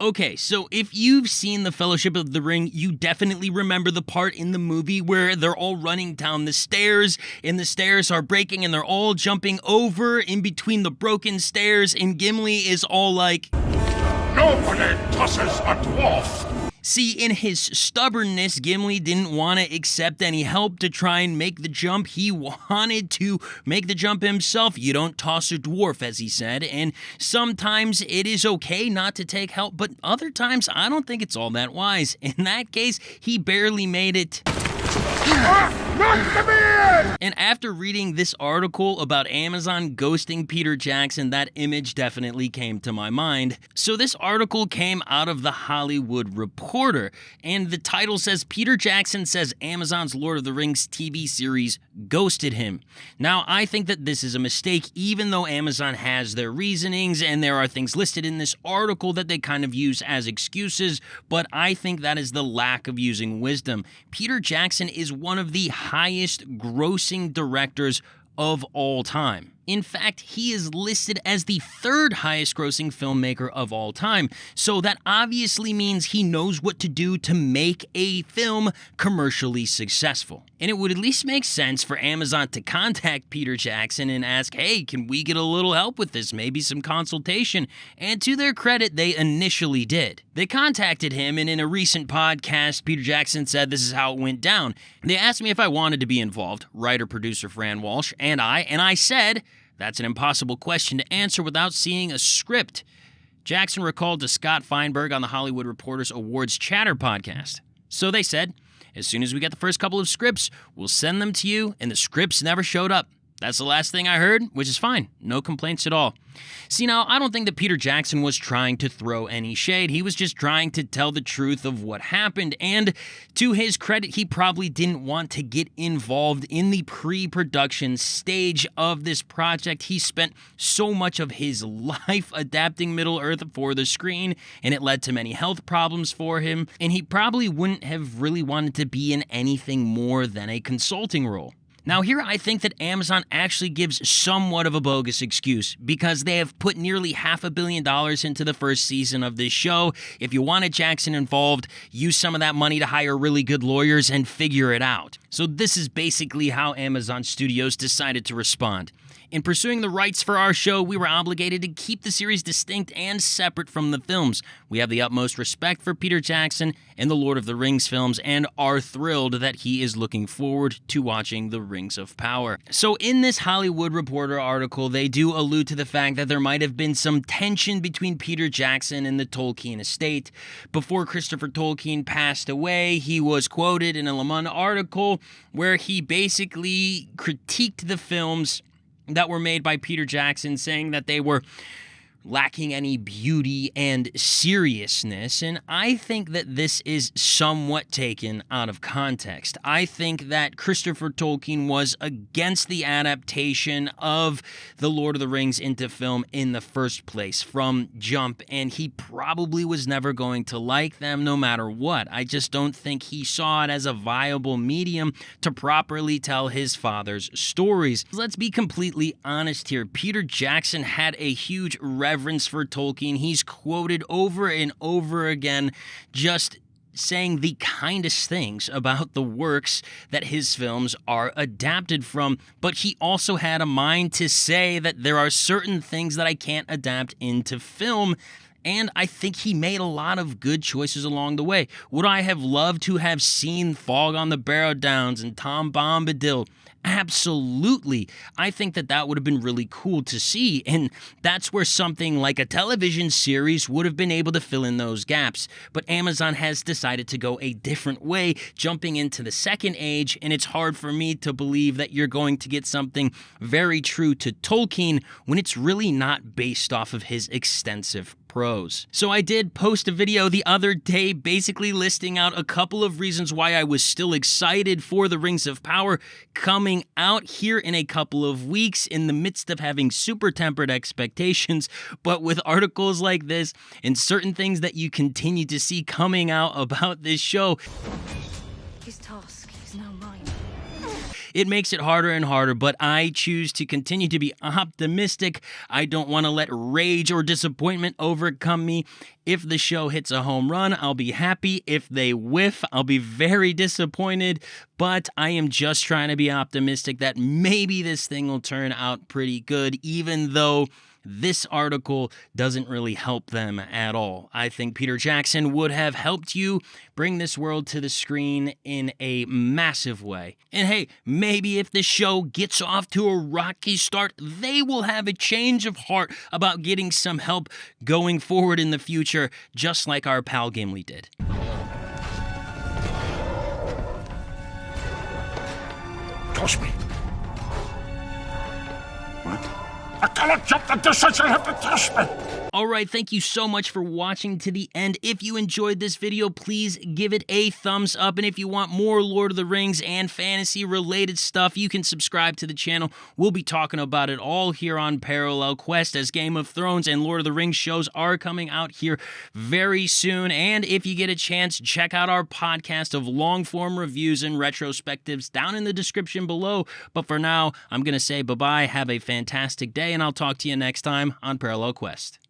Okay, so if you've seen The Fellowship of the Ring, you definitely remember the part in the movie where they're all running down the stairs, and the stairs are breaking, and they're all jumping over in between the broken stairs, and Gimli is all like, "Nobody tosses a dwarf!" See, in his stubbornness, Gimli didn't want to accept any help to try and make the jump. He wanted to make the jump himself. You don't toss a dwarf, as he said, and sometimes it is okay not to take help, but other times I don't think it's all that wise. In that case, he barely made it. Not the beard! And after reading this article about Amazon ghosting Peter Jackson, that image definitely came to my mind. So this article came out of The Hollywood Reporter, and the title says, Peter Jackson says Amazon's Lord of the Rings TV series ghosted him. Now, I think that this is a mistake, even though Amazon has their reasonings, and there are things listed in this article that they kind of use as excuses, but I think that is the lack of using wisdom. Peter Jackson is one of the highest grossing directors of all time. In fact, he is listed as the third highest grossing filmmaker of all time. So that obviously means he knows what to do to make a film commercially successful. And it would at least make sense for Amazon to contact Peter Jackson and ask, hey, can we get a little help with this? Maybe some consultation. And to their credit, they initially did. They contacted him, and in a recent podcast, Peter Jackson said this is how it went down. They asked me if I wanted to be involved, writer-producer Fran Walsh, and I said, that's an impossible question to answer without seeing a script. Jackson recalled to Scott Feinberg on the Hollywood Reporter's Awards Chatter podcast. So they said, as soon as we get the first couple of scripts, we'll send them to you, and the scripts never showed up. That's the last thing I heard, which is fine. No complaints at all. See, now, I don't think that Peter Jackson was trying to throw any shade. He was just trying to tell the truth of what happened. And to his credit, he probably didn't want to get involved in the pre-production stage of this project. He spent so much of his life adapting Middle-earth for the screen, and it led to many health problems for him. And he probably wouldn't have really wanted to be in anything more than a consulting role. Now here I think that Amazon actually gives somewhat of a bogus excuse because they have put nearly $500 million into the first season of this show. If you wanted Jackson involved, use some of that money to hire really good lawyers and figure it out. So this is basically how Amazon Studios decided to respond. In pursuing the rights for our show, we were obligated to keep the series distinct and separate from the films. We have the utmost respect for Peter Jackson and the Lord of the Rings films and are thrilled that he is looking forward to watching The Rings of Power. So in this Hollywood Reporter article, they do allude to the fact that there might have been some tension between Peter Jackson and the Tolkien estate. Before Christopher Tolkien passed away, he was quoted in a Le Monde article where he basically critiqued the films that were made by Peter Jackson, saying that they were lacking any beauty and seriousness, and I think that this is somewhat taken out of context. I think that Christopher Tolkien was against the adaptation of The Lord of the Rings into film in the first place from jump, and he probably was never going to like them no matter what. I just don't think he saw it as a viable medium to properly tell his father's stories. Let's be completely honest here. Peter Jackson had a huge reverence for Tolkien. He's quoted over and over again just saying the kindest things about the works that his films are adapted from, but he also had a mind to say that there are certain things that I can't adapt into film. And I think he made a lot of good choices along the way. Would I have loved to have seen Fog on the Barrow Downs and Tom Bombadil? Absolutely. I think that that would have been really cool to see, and that's where something like a television series would have been able to fill in those gaps. But Amazon has decided to go a different way, jumping into the second age, and it's hard for me to believe that you're going to get something very true to Tolkien when it's really not based off of his extensive prose. So I did post a video the other day basically listing out a couple of reasons why I was still excited for The Rings of Power coming out here in a couple of weeks in the midst of having super tempered expectations. But with articles like this and certain things that you continue to see coming out about this show, His task is now mine. It makes it harder and harder, but I choose to continue to be optimistic. I don't want to let rage or disappointment overcome me. If the show hits a home run, I'll be happy. If they whiff, I'll be very disappointed. But I am just trying to be optimistic that maybe this thing will turn out pretty good, even though this article doesn't really help them at all. I think Peter Jackson would have helped you bring this world to the screen in a massive way. And hey, maybe if the show gets off to a rocky start, they will have a change of heart about getting some help going forward in the future, just like our pal Gimli did. Toss me. What? I cannot jump the distance, you'll have to toss me! Alright, thank you so much for watching to the end. If you enjoyed this video, please give it a thumbs up. And if you want more Lord of the Rings and fantasy-related stuff, you can subscribe to the channel. We'll be talking about it all here on Parallel Quest, as Game of Thrones and Lord of the Rings shows are coming out here very soon. And if you get a chance, check out our podcast of long-form reviews and retrospectives down in the description below. But for now, I'm going to say bye-bye, have a fantastic day, and I'll talk to you next time on Parallel Quest.